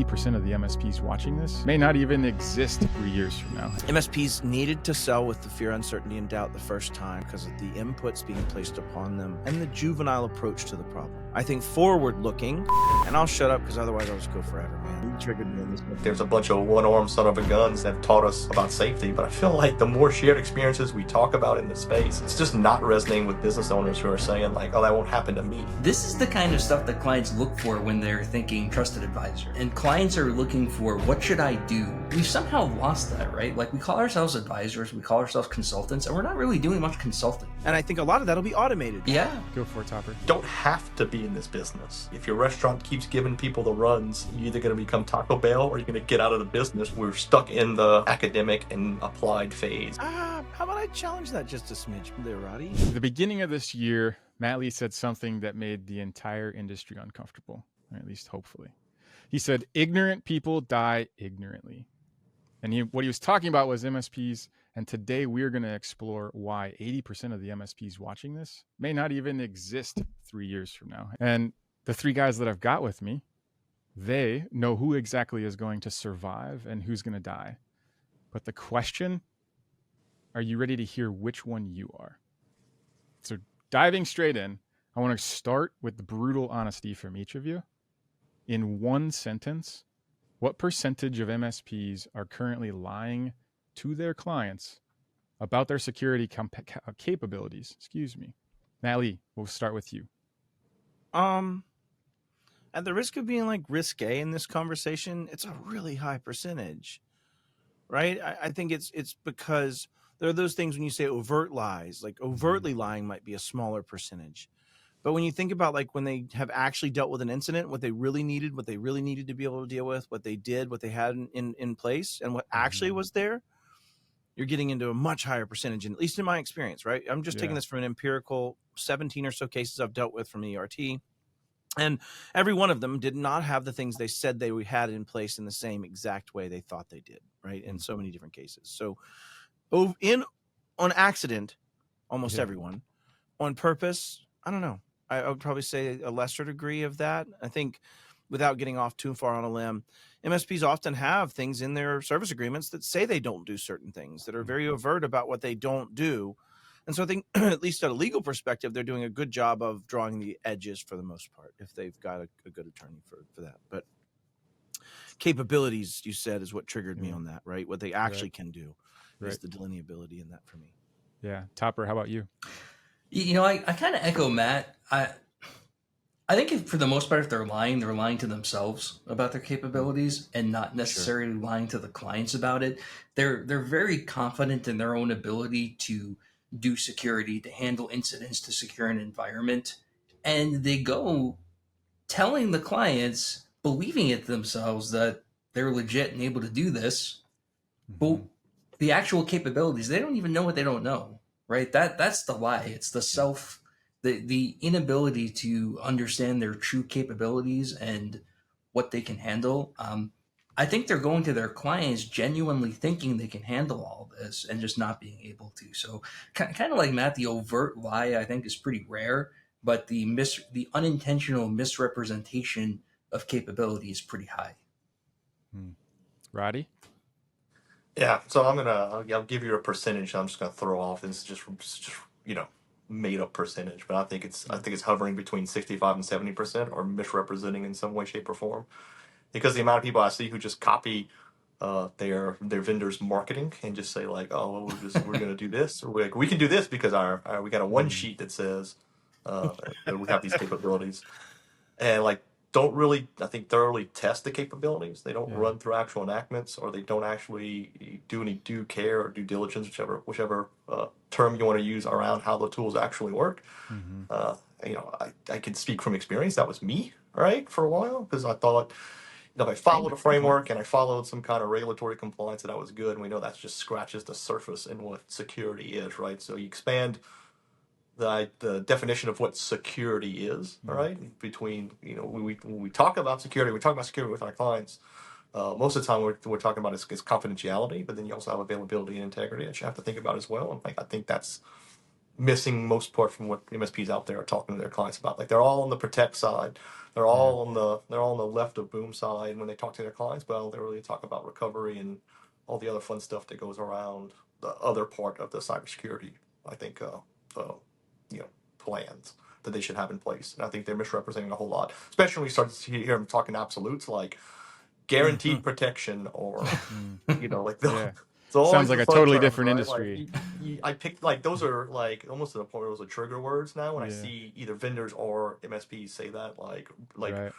80% of the MSPs watching this may not even exist 3 years from now. MSPs needed to sell with the fear, uncertainty, and doubt the first time because of the inputs being placed upon them and the juvenile approach to the problem. I think forward-looking, and I'll shut up because otherwise I'll just go forever, man. You triggered me on this one. There's a bunch of one-armed son-of-a-guns that taught us about safety, but I feel like the more shared experiences we talk about in the space, it's just not resonating with business owners who are saying like, oh, that won't happen to me. This is the kind of stuff that clients look for when they're thinking trusted advisor. And clients are looking for, what should I do? We've somehow lost that, right? Like, we call ourselves advisors, we call ourselves consultants, and we're not really doing much consulting. And I think a lot of that'll be automated. Yeah. Go for it, Topper. You don't have to be in this business. If your restaurant keeps giving people the runs, you're either going to become Taco Bell or you're going to get out of the business. We're stuck in the academic and applied phase. How about I challenge that just a smidge there, Roddy? At the beginning of this year, Matt Lee said something that made the entire industry uncomfortable, or at least hopefully. He said, ignorant people die ignorantly. And what he was talking about was MSPs. And today we're going to explore why 80% of the MSPs watching this may not even exist 3 years from now. And the three guys that I've got with me, they know who exactly is going to survive and who's going to die. But the question, are you ready to hear which one you are? So diving straight in, I want to start with the brutal honesty from each of you. In one sentence, what percentage of MSPs are currently lying to their clients about their security capabilities? Excuse me. Matt Lee, we'll start with you. At the risk of being like risque in this conversation, it's a really high percentage, right? I think it's because there are those things when you say overt lies, like overtly lying might be a smaller percentage. But when you think about like when they have actually dealt with an incident, what they really needed to be able to deal with, what they did, what they had in place, and what actually was there, you're getting into a much higher percentage, and at least in my experience, right? I'm just taking this from an empirical 17 or so cases I've dealt with from ERT. And every one of them did not have the things they said they had in place in the same exact way they thought they did, right? In so many different cases. So on accident, almost everyone. On purpose, I don't know. I would probably say a lesser degree of that. I think without getting off too far on a limb, MSPs often have things in their service agreements that say they don't do certain things, that are very overt about what they don't do. And so I think, at least at a legal perspective, they're doing a good job of drawing the edges for the most part, if they've got a good attorney for that. But capabilities, you said, is what triggered me on that, right? What they actually can do is the delineability in that for me. Yeah. Topper, how about you? You know, I kind of echo Matt. I think for the most part, if they're lying to themselves about their capabilities and not necessarily lying to the clients about it. They're very confident in their own ability to do security, to handle incidents, to secure an environment. And they go telling the clients, believing it themselves that they're legit and able to do this. But the actual capabilities, they don't even know what they don't know, right? That's the lie. It's the inability to understand their true capabilities and what they can handle. I think they're going to their clients genuinely thinking they can handle all this and just not being able to. So kind of like Matt, the overt lie I think is pretty rare, but the unintentional misrepresentation of capability is pretty high. Roddy? Yeah, so I'll give you a percentage. I'm just gonna throw off. This is just made up percentage, but I think it's hovering between 65 and 70%, or misrepresenting in some way, shape, or form. Because the amount of people I see who just copy their vendor's marketing and just say like, oh, well, we're gonna do this, or we can do this because we got a one sheet that says that we have these capabilities, and like don't really, I think, thoroughly test the capabilities. They don't run through actual enactments, or they don't actually do any due care or due diligence, whichever term you want to use around how the tools actually work. I can speak from experience. That was me, right, for a while, because I thought, if I followed a framework and I followed some kind of regulatory compliance, that was good. And we know that just scratches the surface in what security is, right? So you expand the definition of what security is, all right? Between, when we talk about security, we talk about security with our clients. Most of the time, we're talking about is confidentiality, but then you also have availability and integrity that you have to think about as well. And I think that's missing most part from what MSPs out there are talking to their clients about. Like they're all on the protect side, they're all on the left of boom side when they talk to their clients. Well, they really talk about recovery and all the other fun stuff that goes around the other part of the cybersecurity. I think you know, plans that they should have in place, and I think they're misrepresenting a whole lot. Especially when we start to hear them talking absolutes like guaranteed protection or like the Yeah. it's always Sounds the like a fun totally terms, different right? Like industry. I picked like those are like almost to the point where those are trigger words now when I Yeah. see either vendors or MSPs say that like Right.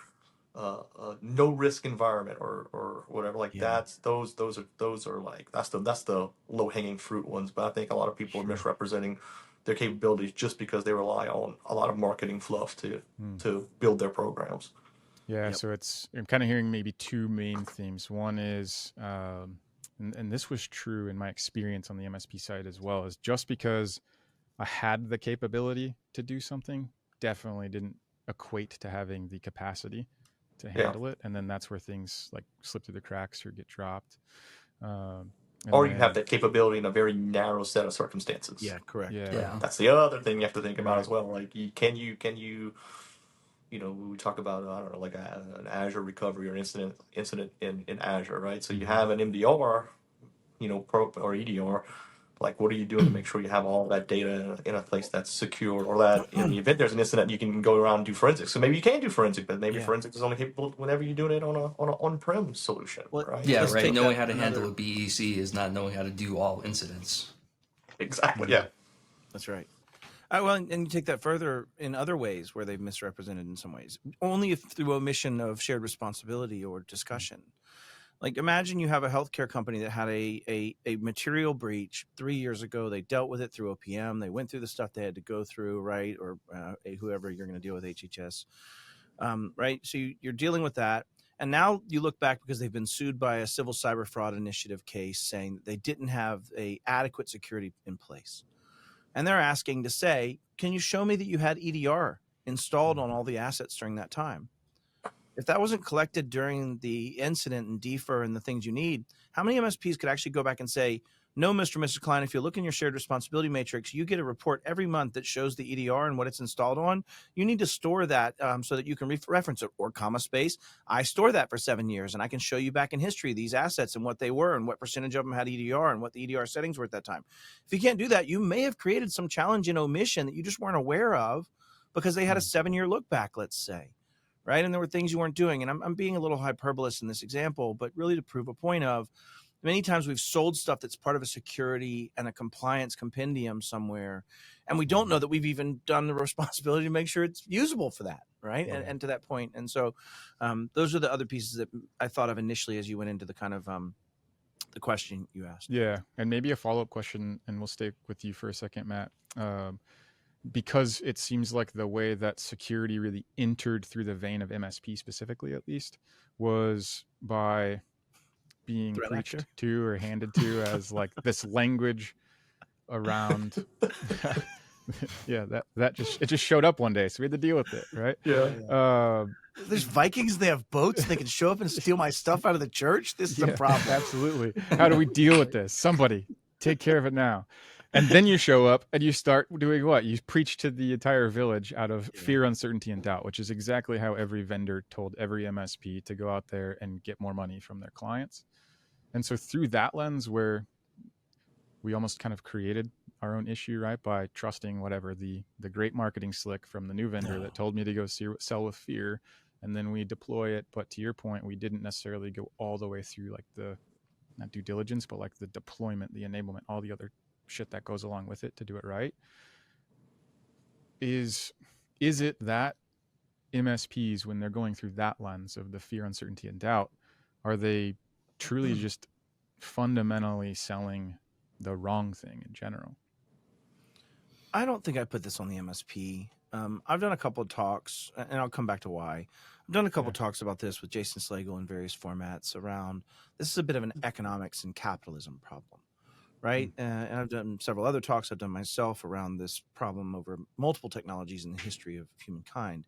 no risk environment or whatever. Like Yeah. those are like that's the low hanging fruit ones. But I think a lot of people are Sure. misrepresenting their capabilities just because they rely on a lot of marketing fluff to build their programs. Yeah, Yep. so I'm kind of hearing maybe two main themes. One is, and this was true in my experience on the MSP side as well, is just because I had the capability to do something, definitely didn't equate to having the capacity to Yeah. handle it, and then that's where things like slip through the cracks or get dropped. Um, and Or you have then that capability in a very narrow set of circumstances. Yeah, correct. yeah, That's the other thing you have to think about right, as well. Like, can you we talk about I don't know, like an Azure recovery or incident in Azure, right? So you have an MDR, pro or EDR. Like, what are you doing to make sure you have all that data in a place that's secure, or that in the event there's an incident, you can go around and do forensics. So maybe you can do forensic, but maybe Yeah. forensics is only capable whenever you're doing it on an on-prem solution, Well, right? Yeah, let's right. take Knowing that how to handle another. a BEC is not knowing how to do all incidents. Exactly. Yeah. That's right. Well, and you take that further in other ways where they've misrepresented in some ways, only if through omission of shared responsibility or discussion. Like, imagine you have a healthcare company that had a material breach 3 years ago. They dealt with it through OPM. They went through the stuff they had to go through, right? Or whoever you're going to deal with, HHS, right? So you're dealing with that. And now you look back because they've been sued by a civil cyber fraud initiative case saying that they didn't have a adequate security in place. And they're asking to say, can you show me that you had EDR installed on all the assets during that time? If that wasn't collected during the incident and defer and the things you need, how many MSPs could actually go back and say, no, Mr. and Mrs. Klein, if you look in your shared responsibility matrix, you get a report every month that shows the EDR and what it's installed on. You need to store that so that you can reference it, or comma space. I store that for 7 years and I can show you back in history these assets and what they were and what percentage of them had EDR and what the EDR settings were at that time. If you can't do that, you may have created some challenge in omission that you just weren't aware of because they had a 7-year look back, let's say. Right. And there were things you weren't doing. And I'm being a little hyperbolous in this example, but really to prove a point of many times we've sold stuff that's part of a security and a compliance compendium somewhere. And we don't know that we've even done the responsibility to make sure it's usable for that. Right. And to that point. And so those are the other pieces that I thought of initially as you went into the kind of the question you asked. yeah. And maybe a follow-up question, and we'll stay with you for a second, Matt. Because it seems like the way that security really entered through the vein of MSP specifically, at least, was by being Threat preached actor? to or handed to as like this language around. Yeah, that just showed up one day, so we had to deal with it, right? Yeah. There's Vikings. They have boats. They can show up and steal my stuff out of the church. This is a problem. Absolutely. How do we deal with this? Somebody take care of it now. And then you show up and you start doing what? You preach to the entire village out of fear, uncertainty, and doubt, which is exactly how every vendor told every MSP to go out there and get more money from their clients. And so through that lens, where we almost kind of created our own issue, right, by trusting whatever the great marketing slick from the new vendor that told me to go sell with fear, and then we deploy it. But to your point, we didn't necessarily go all the way through like the not due diligence, but like the deployment, the enablement, all the other shit that goes along with it to do it right. Is it that MSPs, when they're going through that lens of the fear, uncertainty, and doubt, are they truly just fundamentally selling the wrong thing in general? I don't think I put this on the MSP. I've done a couple of talks, and I'll come back to why. I've done a couple of talks about this with Jason Slagle in various formats around this is a bit of an economics and capitalism problem, right? And I've done several other talks I've done myself around this problem over multiple technologies in the history of humankind.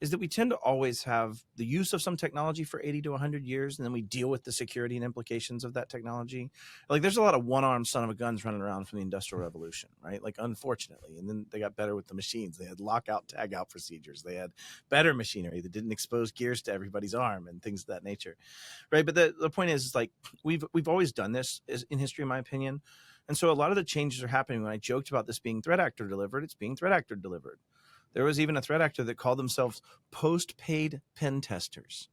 is that we tend to always have the use of some technology for 80 to 100 years, and then we deal with the security and implications of that technology. Like there's a lot of one-armed son of a guns running around from the Industrial Revolution, right? Like unfortunately, and then they got better with the machines. They had lockout, tagout procedures. They had better machinery that didn't expose gears to everybody's arm and things of that nature, right? But the point is like we've always done this in history, in my opinion. And so a lot of the changes are happening. When I joked about this being threat actor delivered, it's being threat actor delivered. There was even a threat actor that called themselves post-paid pen testers.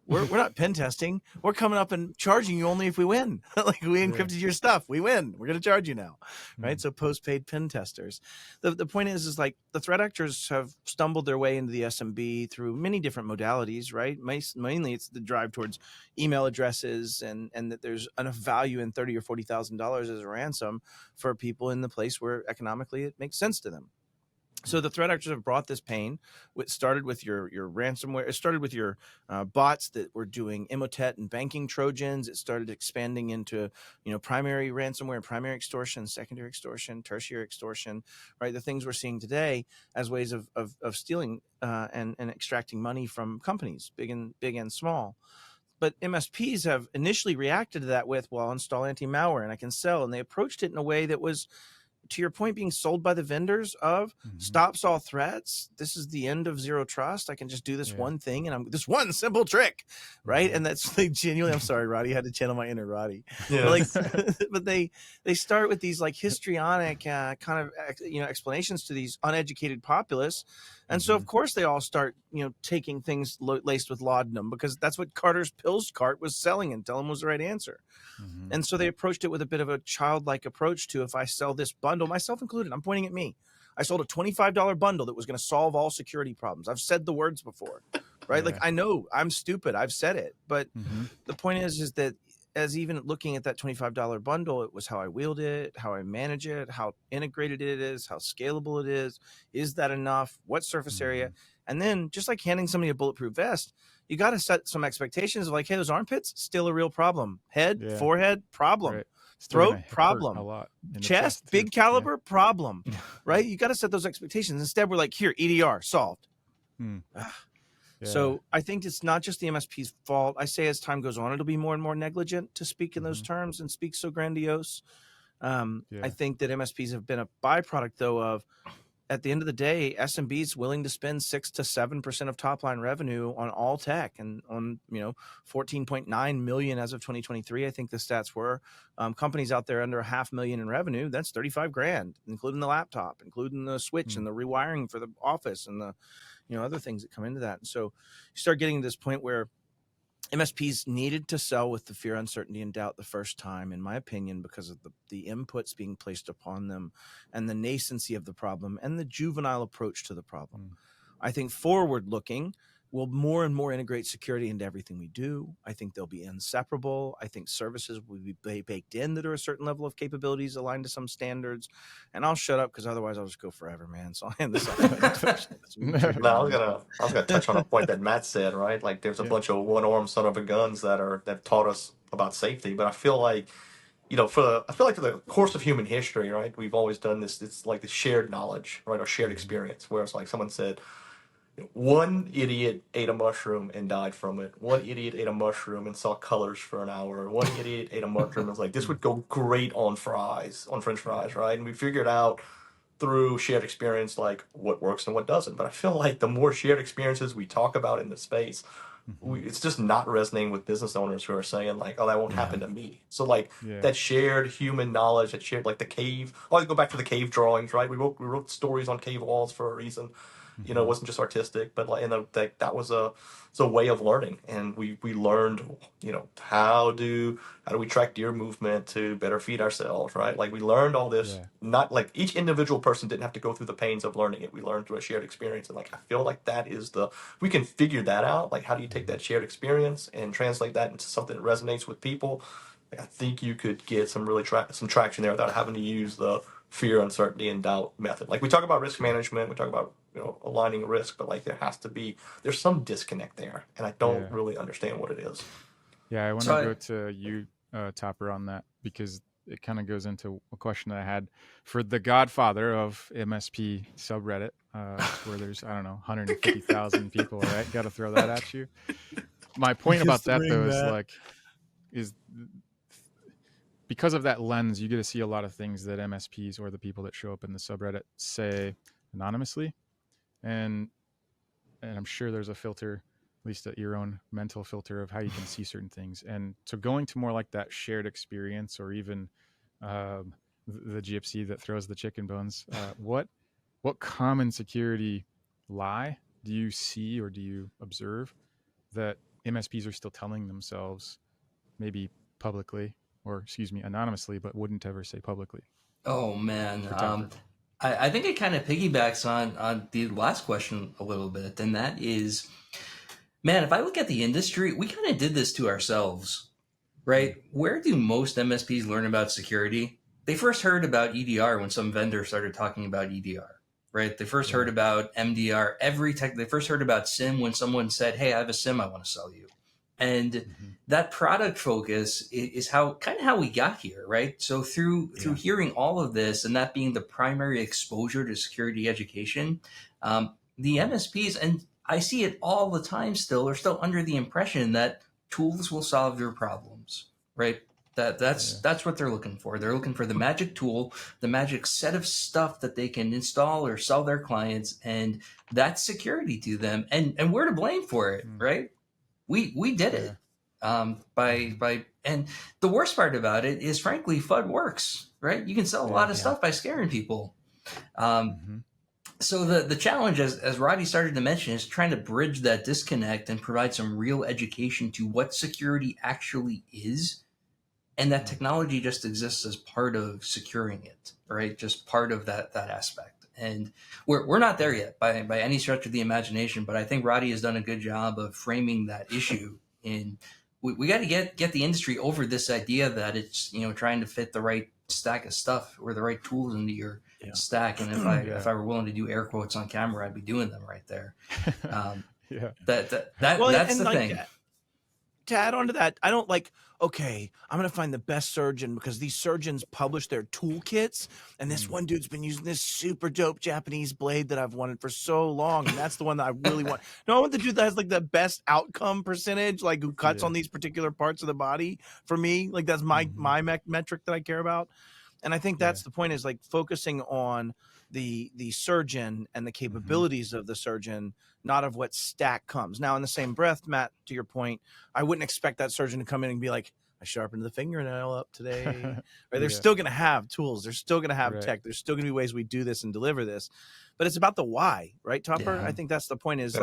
We're not pen testing. We're coming up and charging you only if we win. Like we encrypted your stuff. We win. We're going to charge you now. Right. So post-paid pen testers. The point is like the threat actors have stumbled their way into the SMB through many different modalities, right? Mainly it's the drive towards email addresses and that there's enough value in $30,000 or $40,000 as a ransom for people in the place where economically it makes sense to them. So the threat actors have brought this pain. It started with your ransomware. It started with your bots that were doing Emotet and banking Trojans. It started expanding into primary ransomware, primary extortion, secondary extortion, tertiary extortion. Right, the things we're seeing today as ways of stealing and extracting money from companies, big and small. But MSPs have initially reacted to that with, well, I'll install anti-malware and I can sell. And they approached it in a way that was, to your point, being sold by the vendors of stops all threats. This is the end of zero trust. I can just do this one thing, and I'm this one simple trick, right? And that's like genuinely. I'm sorry, Roddy. I had to channel my inner Roddy. Yeah. But they start with these like histrionic kind of explanations to these uneducated populace, and so of course they all start taking things laced with laudanum because that's what Carter's Pills cart was selling and telling was the right answer. And so they approached it with a bit of a childlike approach to, if I sell this bundle, myself included, I'm pointing at me. I sold a $25 bundle that was going to solve all security problems. I've said the words before, right? Like I know I'm stupid. I've said it. But the point is that as even looking at that $25 bundle, it was how I wield it, how I manage it, how integrated it is, how scalable it is. Is that enough? What surface area? And then just like handing somebody a bulletproof vest, you got to set some expectations of like, hey, those armpits, still a real problem. Head, forehead, problem. Right. Throat, problem. A lot. Chest, big caliber, problem. Right? You got to set those expectations. Instead, we're like, here, EDR, solved. So I think it's not just the MSP's fault. I say as time goes on, it'll be more and more negligent to speak in those terms and speak so grandiose. I think that MSPs have been a byproduct, though, of at the end of the day, SMBs willing to spend 6 to 7% of top line revenue on all tech, and on 14.9 million as of 2023. I think the stats were companies out there under $500,000 in revenue. That's $35,000, including the laptop, including the switch and the rewiring for the office and the other things that come into that. And so you start getting to this point where MSPs needed to sell with the fear, uncertainty, and doubt the first time, in my opinion, because of the inputs being placed upon them and the nascency of the problem and the juvenile approach to the problem. I think forward looking, we'll more and more integrate security into everything we do. I think they'll be inseparable. I think services will be baked in that are a certain level of capabilities aligned to some standards. And I'll shut up because otherwise I'll just go forever, man. So I'll hand this off. No, I was gonna touch on a point that Matt said, right? Like there's a bunch of one-armed son of a guns that taught us about safety, but I feel like for the course of human history, right, we've always done this. It's like the shared knowledge, right, or shared experience, where it's like someone said, one idiot ate a mushroom and died from it. One idiot ate a mushroom and saw colors for an hour. One idiot ate a mushroom and was like, this would go great on fries, on French fries, right? And we figured out through shared experience like what works and what doesn't. But I feel like the more shared experiences we talk about in the space, it's just not resonating with business owners who are saying like, oh, that won't happen to me. So like that shared human knowledge, that shared like the cave. Oh, I go back to the cave drawings, right? We wrote stories on cave walls for a reason. It wasn't just artistic, but like, that was a way of learning, and we learned, how do we track deer movement to better feed ourselves, right? Like we learned all this. Not like each individual person didn't have to go through the pains of learning it. We learned through a shared experience, and like I feel like that is we can figure that out. Like how do you take that shared experience and translate that into something that resonates with people? Like, I think you could get some really some traction there without having to use the fear, uncertainty, and doubt method. Like we talk about risk management, we talk about aligning risk, but like there's some disconnect there, and I don't really understand what it is. I want to go to you, Topper, on that, because it kind of goes into a question that I had for the godfather of MSP subreddit, where there's, I don't know, 150,000 people, right? Got to throw that at you. My point about that, though, is like, is because of that lens, you get to see a lot of things that MSPs or the people that show up in the subreddit say anonymously. And I'm sure there's a filter, at least your own mental filter of how you can see certain things. And so going to more like that shared experience, or even the gypsy that throws the chicken bones, what common security lie do you see or do you observe that MSPs are still telling themselves, maybe publicly, or excuse me, anonymously, but wouldn't ever say publicly? Oh man, For Topper. I think it kind of piggybacks on the last question a little bit, and that is, man, if I look at the industry, we kind of did this to ourselves, right? Where do most MSPs learn about security? They first heard about EDR when some vendor started talking about EDR, right? They first heard about MDR. They first heard about SIM when someone said, "Hey, I have a SIM I want to sell you," and that product focus is how we got here, right? So through hearing all of this and that being the primary exposure to security education, the MSPs, and I see it all the time still, are still under the impression that tools will solve their problems, right? That's what they're looking for. They're looking for the magic tool, the magic set of stuff that they can install or sell their clients, and that's security to them. And we're to blame for it, right? We did it by and the worst part about it is, frankly, FUD works, right? You can sell a lot of stuff by scaring people. So the challenge, as Roddy started to mention, is trying to bridge that disconnect and provide some real education to what security actually is, and that technology just exists as part of securing it, right? Just part of that aspect. And we're not there yet by any stretch of the imagination, but I think Roddy has done a good job of framing that issue. In we got to get the industry over this idea that it's, trying to fit the right stack of stuff or the right tools into your stack. And if I were willing to do air quotes on camera, I'd be doing them right there. That's the thing. To add on to that, I don't okay, I'm going to find the best surgeon because these surgeons publish their toolkits. And this one dude's been using this super dope Japanese blade that I've wanted for so long. And that's the one that I really want. No, I want the dude that has the best outcome percentage, who cuts on these particular parts of the body for me. That's my metric that I care about. And I think that's the point, is focusing on the surgeon and the capabilities of the surgeon, not of what stack comes. Now, in the same breath, Matt, to your point, I wouldn't expect that surgeon to come in and be like, I sharpened the fingernail up today. Right? They're still going to have tools. They're still going to have tech. There's still going to be ways we do this and deliver this. But it's about the why, right, Topper? I think that's the point, is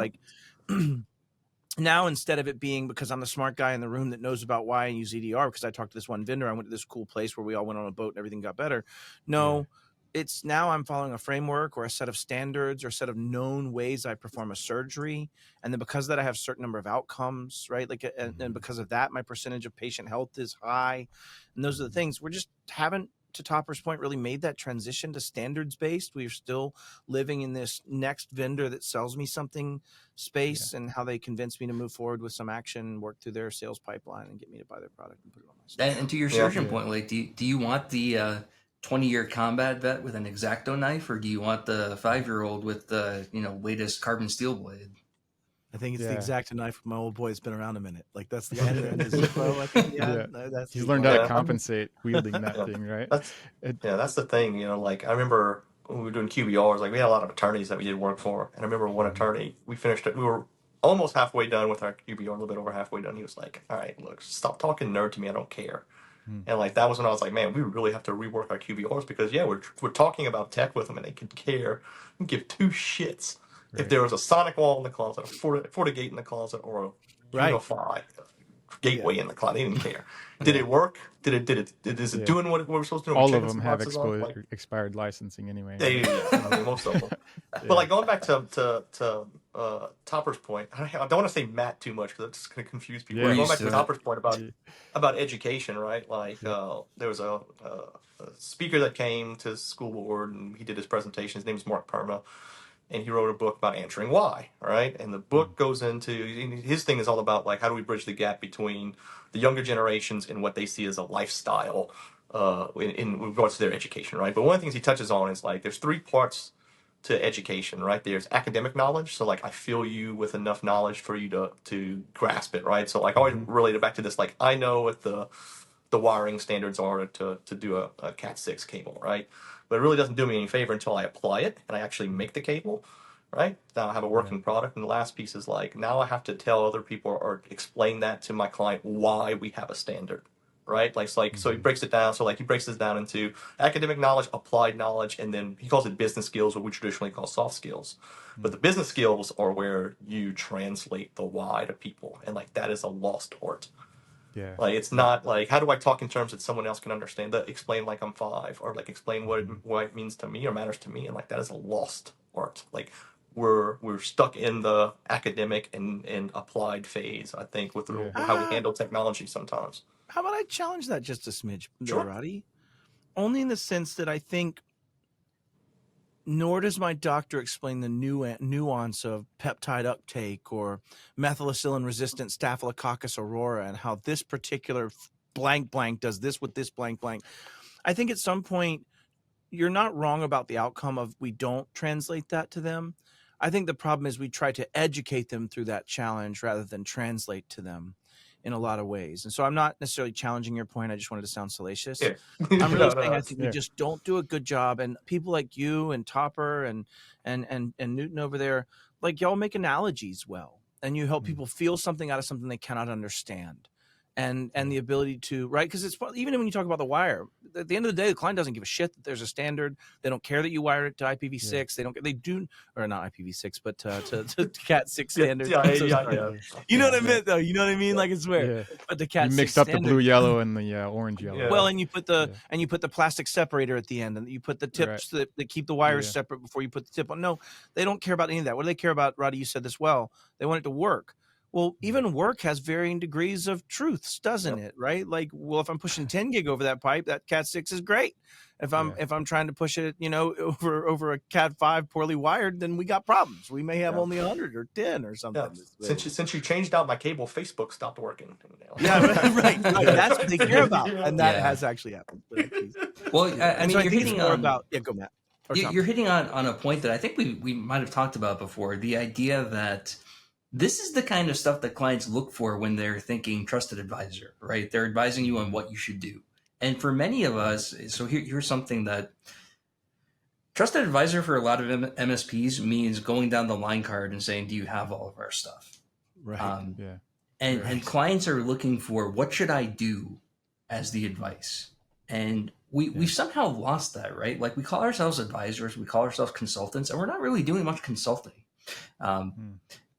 now, instead of it being because I'm the smart guy in the room that knows about why I use EDR because I talked to this one vendor, I went to this cool place where we all went on a boat and everything got better. No, it's now I'm following a framework or a set of standards or a set of known ways I perform a surgery. And then because of that, I have a certain number of outcomes, right? And because of that, my percentage of patient health is high. And those are the things we're just haven't, to Topper's point, really made that transition to standards based. We're still living in this next vendor that sells me something space and how they convince me to move forward with some action, work through their sales pipeline and get me to buy their product and put it on my stuff. And to your surgeon point, do you want the 20-year combat vet with an X-Acto knife, or do you want the 5-year-old with the latest carbon steel blade? I think it's the X-Acto knife. My old boy has been around a minute. That's the end of his flow. I think, that's he's learned how to compensate wielding that thing, right? That's the thing. I remember when we were doing QBRs, we had a lot of attorneys that we did work for, and I remember one attorney, we finished it. We were almost halfway done with our QBR, a little bit over halfway done. He was like, "All right, look, stop talking nerd to me. I don't care." And that was when I was like, man, we really have to rework our QBRs because we're talking about tech with them and they could care and give two shits if there was a sonic wall in the closet, a FortiGate in the closet, or a Unify gateway in the closet. They didn't care. Did it work? Is it doing what we're supposed to do? All of them have expired licensing anyway. Most of them. But going back to Topper's point, I don't want to say Matt too much because it's going to confuse people. Going back to Topper's point about education, right? There was a speaker that came to school board and he did his presentation. His name is Mark Perma. And he wrote a book about answering why, right? And the book goes into, his thing is all about how do we bridge the gap between the younger generations and what they see as a lifestyle in regards to their education, right? But one of the things he touches on is like there's three parts to education, right? There's academic knowledge, so like I fill you with enough knowledge for you to grasp it, right? So like I always relate it back to this, like I know what the wiring standards are to do a Cat 6 cable, right? But it really doesn't do me any favor until I apply it and I actually make the cable, right? Now I have a working product. And the last piece is like now I have to tell other people or explain that to my client why we have a standard, right? Like, so he breaks it down. So like he breaks this down into academic knowledge, applied knowledge, and then he calls it business skills, what we traditionally call soft skills. But the business skills are where you translate the why to people, and like that is a lost art. Yeah. Like it's not like how do I talk in terms that someone else can understand? That explain like I'm five, or like explain what it means to me or matters to me, and like that is a lost art. Like we're stuck in the academic and applied phase. I think with how we handle technology sometimes. How about I challenge that just a smidge there, Sure. Roddy? Only in the sense that I think nor does my doctor explain the nuance of peptide uptake or methicillin-resistant Staphylococcus aurora and how this particular blank blank does this with this blank blank. I think at some point you're not wrong about the outcome of we don't translate that to them. I think the problem is we try to educate them through that challenge rather than translate to them in a lot of ways. And so I'm not necessarily challenging your point. I just wanted to sound salacious. Yeah. I'm really saying I it's- think we just don't do a good job. And people like you and Topper and Newton over there, like y'all make analogies well, and you help people feel something out of something they cannot understand. And the ability to, right? Because it's even when you talk about the wire, at the end of the day, the client doesn't give a shit that there's a standard. They don't care that you wire it to IPv6. They do, or not IPv6, but to Cat 6 standards. Yeah. You know what I meant, though. You know what I mean? Like it's weird. Yeah. But the Cat You 6 mixed up the standard, blue yellow and the orange yellow. Yeah. well, and you put the plastic separator at the end, and you put the tips that keep the wires separate before you put the tip on. No, they don't care about any of that. What do they care about, Roddy? You said this well. They want it to work. Well, even work has varying degrees of truths, doesn't it? Right? Like, well, if I'm pushing 10 gig over that pipe, that Cat 6 is great. If I'm trying to push it, over a Cat 5 poorly wired, then we got problems. We may have only 100 or 10 or something. Yeah. Since you changed out my cable, Facebook stopped working. Yeah, right. That's what they care about, and that has actually happened. Well, I mean, so you're hitting more on about go Matt. You're hitting on a point that I think we might have talked about before. The idea that this is the kind of stuff that clients look for when they're thinking trusted advisor, right? They're advising you on what you should do. And for many of us, so here's something that trusted advisor for a lot of MSPs means going down the line card and saying, do you have all of our stuff? Right. And clients are looking for what should I do as the advice. And we've somehow lost that, right? Like we call ourselves advisors, we call ourselves consultants, and we're not really doing much consulting.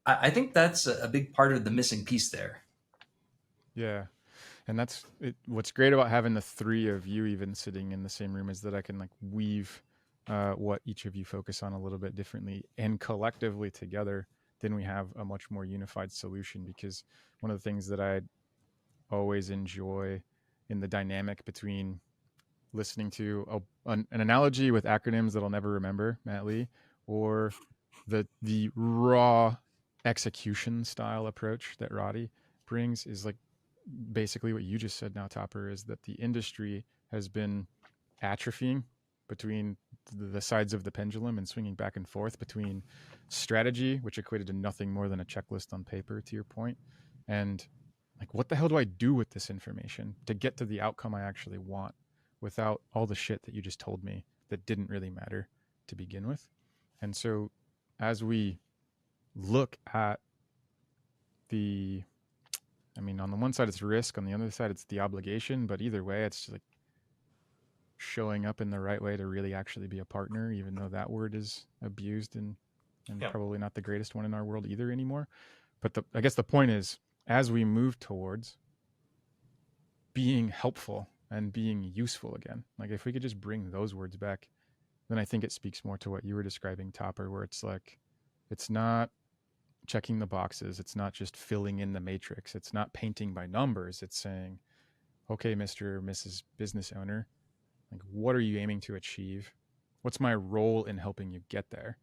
I think that's a big part of the missing piece there. Yeah. And that's it. What's great about having the three of you even sitting in the same room is that I can like weave what each of you focus on a little bit differently, and collectively together, then we have a much more unified solution. Because one of the things that I always enjoy in the dynamic between listening to an analogy with acronyms that I'll never remember, Matt Lee, or the raw execution style approach that Roddy brings is like basically what you just said now, Topper, is that the industry has been atrophying between the sides of the pendulum and swinging back and forth between strategy, which equated to nothing more than a checklist on paper, to your point, and like, what the hell do I do with this information to get to the outcome I actually want without all the shit that you just told me that didn't really matter to begin with? And so as we look at on the one side it's risk, on the other side it's the obligation, but either way it's just like showing up in the right way to really actually be a partner, even though that word is abused and probably not the greatest one in our world either anymore. But I guess the point is, as we move towards being helpful and being useful again, like if we could just bring those words back, then I think it speaks more to what you were describing, Topper, where it's like, it's not checking the boxes. It's not just filling in the matrix. It's not painting by numbers. It's saying, okay, Mr. or Mrs. Business Owner, like, what are you aiming to achieve? What's my role in helping you get there?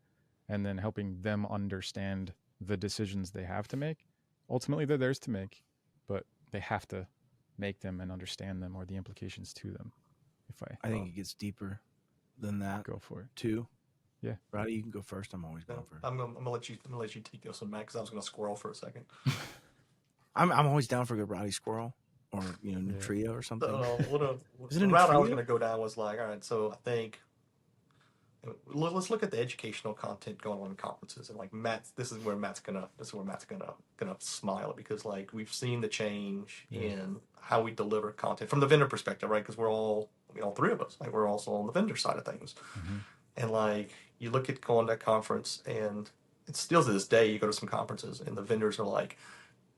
And then helping them understand the decisions they have to make. Ultimately, they're theirs to make, but they have to make them and understand them, or the implications to them. If I I think it gets deeper than that go for it. too. Yeah. Roddy, you can go first. I'm always going No, first. I'm gonna let you take this one, Matt, because I was gonna squirrel for a second. I'm always down for a good Roddy squirrel, or Nutria or something. So Is it the a route I was Nutria? gonna go down was like, all right, so I think let's look at the educational content going on in conferences, and like this is where Matt's gonna smile, because like we've seen the change in how we deliver content from the vendor perspective, right? Because we're all three of us, like we're also on the vendor side of things, and like you look at going to that conference, and it's still to this day you go to some conferences and the vendors are like,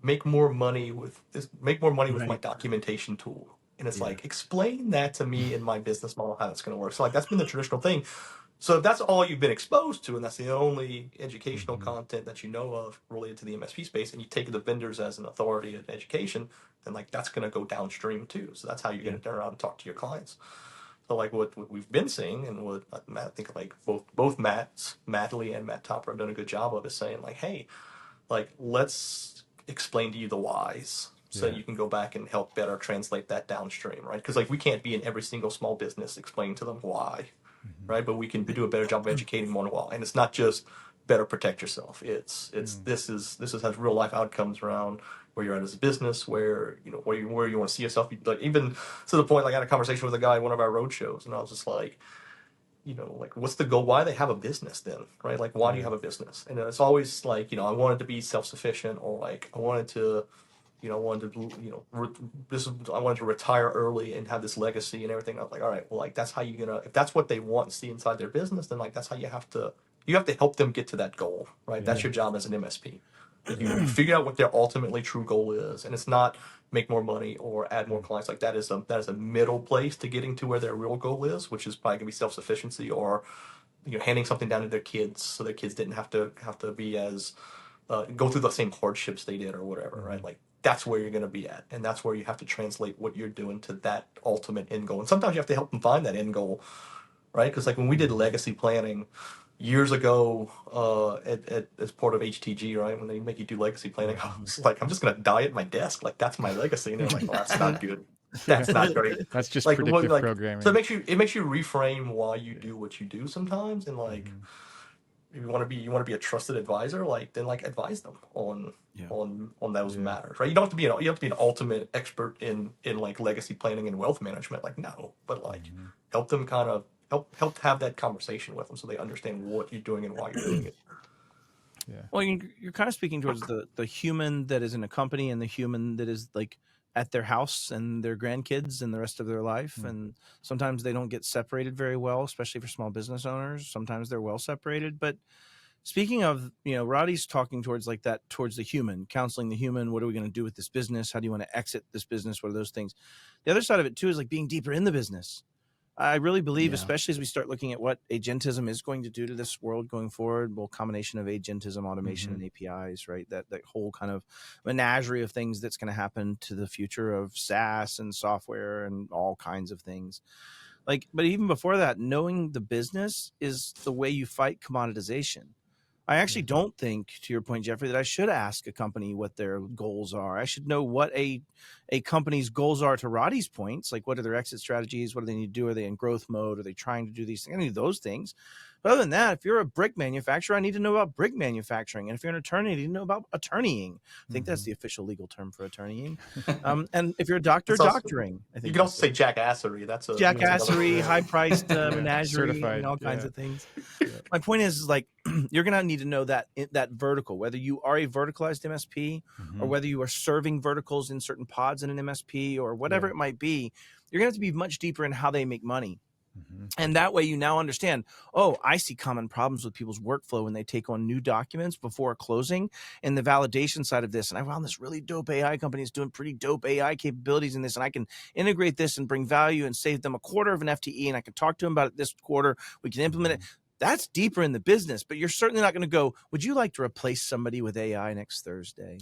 make more money with my documentation tool. And it's like, explain that to me in my business model, how that's going to work. So like, that's been the traditional thing. So if that's all you've been exposed to, and that's the only educational content that you know of related to the MSP space, and you take the vendors as an authority in education, then like that's going to go downstream too. So that's how you're going to turn around and talk to your clients. So like what we've been seeing, and what Matt, I think like both Matt Lee and Matt Topper have done a good job of, is saying like, hey, like let's explain to you the whys, so you can go back and help better translate that downstream, right? Because like we can't be in every single small business explaining to them why, right? But we can do a better job of educating them on why. And it's not just better protect yourself. This has real life outcomes around where you're at as a business, where where you want to see yourself. Like even to the point, like I had a conversation with a guy at one of our road shows, and I was just like, like what's the goal? Why do they have a business then, right? Like why do you have a business? And it's always like, I wanted to be self-sufficient, or like I wanted to I wanted to retire early and have this legacy and everything. I was like, all right, well, like that's how you're gonna, if that's what they want and see inside their business, then like that's how you have to help them get to that goal, right? That's your job as an MSP. You figure out what their ultimately true goal is, and it's not make more money or add more clients. Like that is a middle place to getting to where their real goal is, which is probably gonna be self-sufficiency, or handing something down to their kids so their kids didn't have to be as go through the same hardships they did or whatever, right? Like that's where you're going to be at, and that's where you have to translate what you're doing to that ultimate end goal. And sometimes you have to help them find that end goal, right? Because like when we did legacy planning years ago as part of HTG, right, when they make you do legacy planning, I was like, I'm just going to die at my desk, like that's my legacy. And they're like, well, that's not good. That's not great. That's just like predictive like programming. So it makes you reframe why you do what you do sometimes, and like if you want to be a trusted advisor, like then like advise them on those matters, right? You don't have to be an ultimate expert in like legacy planning and wealth management, like no, but like help them kind of help have that conversation with them so they understand what you're doing and why you're doing it. Well, you're kind of speaking towards the human that is in a company and the human that is like at their house and their grandkids and the rest of their life. And sometimes they don't get separated very well, especially for small business owners. Sometimes they're well separated. But speaking of, Roddy's talking towards like that, towards the human, counseling the human. What are we going to do with this business? How do you want to exit this business? What are those things? The other side of it too is like being deeper in the business. I really believe, especially as we start looking at what agentism is going to do to this world going forward, well, combination of agentism, automation, and APIs, right? That whole kind of menagerie of things that's going to happen to the future of SaaS and software and all kinds of things. Like, but even before that, knowing the business is the way you fight commoditization. I actually don't think, to your point, Jeffrey, that I should ask a company what their goals are. I should know what a company's goals are, to Roddy's points. Like, what are their exit strategies? What do they need to do? Are they in growth mode? Are they trying to do these things? I need those things. But other than that, if you're a brick manufacturer, I need to know about brick manufacturing. And if you're an attorney, I need to know about attorneying. I think that's the official legal term for attorneying. And if you're a doctor, doctoring. I think you can also say jackassery. That's a jackassery, high-priced menagerie, certified, and all kinds of things. My point is like, you're going to need to know that vertical, whether you are a verticalized MSP or whether you are serving verticals in certain pods in an MSP or whatever it might be. You're going to have to be much deeper in how they make money. And that way you now understand, I see common problems with people's workflow when they take on new documents before closing, and the validation side of this. And I found this really dope AI company is doing pretty dope AI capabilities in this. And I can integrate this and bring value and save them a quarter of an FTE. And I can talk to them about it this quarter. We can implement it. That's deeper in the business, but you're certainly not going to go, would you like to replace somebody with AI next Thursday?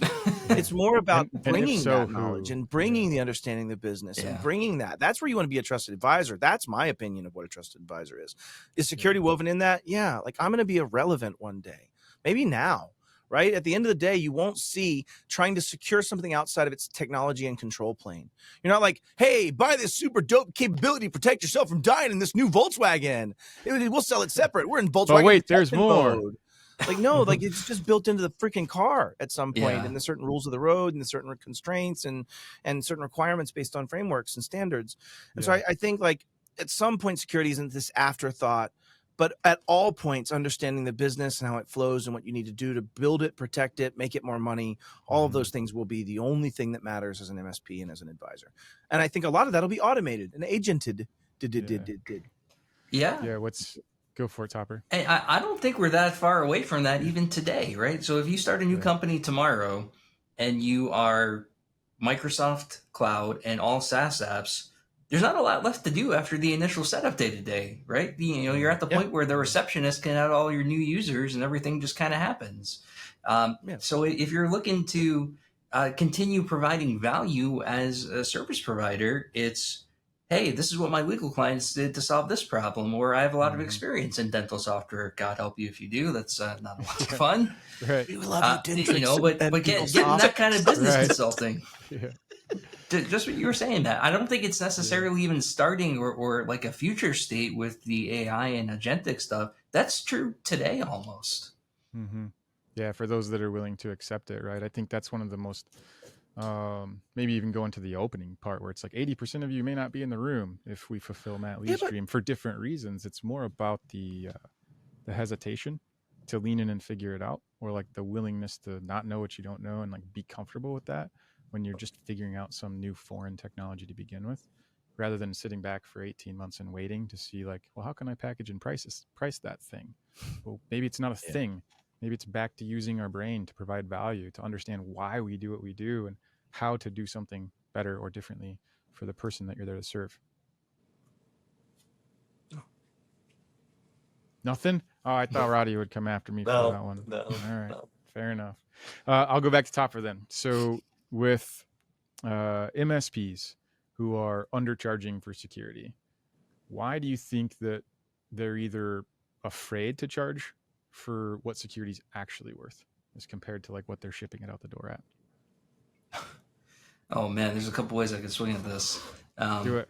It's more about bringing that knowledge and bringing the understanding of the business and bringing that. That's where you want to be a trusted advisor. That's my opinion of what a trusted advisor is. Is security woven in that? Yeah. Like I'm going to be irrelevant one day, maybe now, right? At the end of the day, you won't see trying to secure something outside of its technology and control plane. You're not like, hey, buy this super dope capability to protect yourself from dying in this new Volkswagen. We'll sell it separate. We're in Volkswagen wait, there's protection more. mode. Like, no, like it's just built into the freaking car at some point, Yeah. and the certain rules of the road and the certain constraints and certain requirements based on frameworks and standards. And so I think like at some point security isn't this afterthought, but at all points understanding the business and how it flows and what you need to do to build it, protect it, make it more money, all of those things will be the only thing that matters as an MSP and as an advisor. And I think a lot of that will be automated and agented. Yeah. Go for it, Topper. And I don't think we're that far away from that even today, right? So if you start a new company tomorrow and you are Microsoft Cloud and all SaaS apps, there's not a lot left to do after the initial setup day to day, right? You're at the point where the receptionist can add all your new users and everything just kind of happens. So if you're looking to continue providing value as a service provider, it's, hey, this is what my legal clients did to solve this problem, or I have a lot of experience in dental software. God help you if you do. That's not a lot of fun. Right. We love you, Dentrix, but getting that kind of business consulting. Yeah. Just what you were saying, Matt. I don't think it's necessarily even starting or like a future state with the AI and agentic stuff. That's true today almost. Mm-hmm. Yeah, for those that are willing to accept it, right? I think that's one of the most, maybe even going to the opening part where it's like 80% of you may not be in the room if we fulfill Matt Lee's dream for different reasons. It's more about the hesitation to lean in and figure it out, or like the willingness to not know what you don't know and like be comfortable with that when you're just figuring out some new foreign technology to begin with, rather than sitting back for 18 months and waiting to see like, well, how can I package and price that thing? Well, maybe it's not a thing. Maybe it's back to using our brain to provide value, to understand why we do what we do and how to do something better or differently for the person that you're there to serve. Nothing? Oh, I thought Roddy would come after me for that one. No, all right, fair enough. I'll go back to Topper then. So with MSPs who are undercharging for security, why do you think that they're either afraid to charge for what security is actually worth as compared to like what they're shipping it out the door at? Oh man, there's a couple ways I could swing at this. Do it.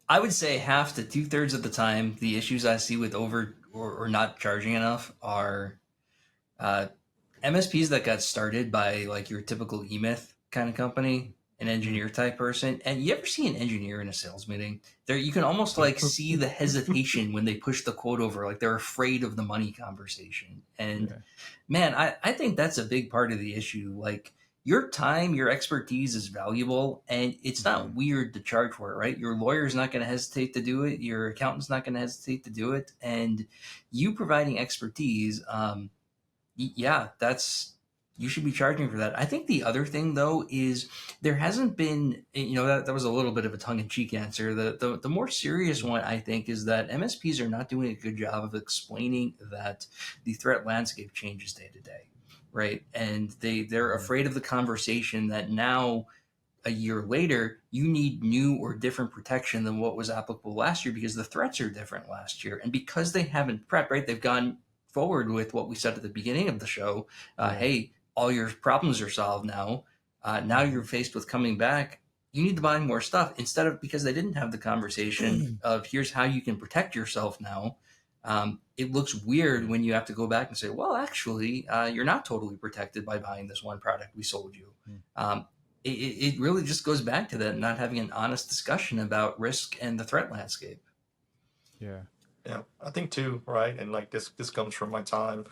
I would say half to 2/3 of the time, the issues I see with over or not charging enough are MSPs that got started by like your typical E-Myth kind of company, an engineer type person. And you ever see an engineer in a sales meeting? There, you can almost like see the hesitation when they push the quote over, like they're afraid of the money conversation. And man, I think that's a big part of the issue. Like your time, your expertise is valuable, and it's not weird to charge for it, right? Your lawyer's not going to hesitate to do it. Your accountant's not going to hesitate to do it. And you providing expertise, you should be charging for that. I think the other thing though is there hasn't been, that was a little bit of a tongue-in-cheek answer. The more serious one I think is that MSPs are not doing a good job of explaining that the threat landscape changes day to day, right? And they're afraid of the conversation that now a year later you need new or different protection than what was applicable last year because the threats are different last year, and because they haven't prepped, right? They've gone forward with what we said at the beginning of the show. Hey, all your problems are solved now. Now you're faced with coming back. You need to buy more stuff instead of, because they didn't have the conversation of here's how you can protect yourself now. It looks weird when you have to go back and say, well, actually, you're not totally protected by buying this one product we sold you. It really just goes back to that, not having an honest discussion about risk and the threat landscape. Yeah. Yeah, I think too, right? And like this comes from my time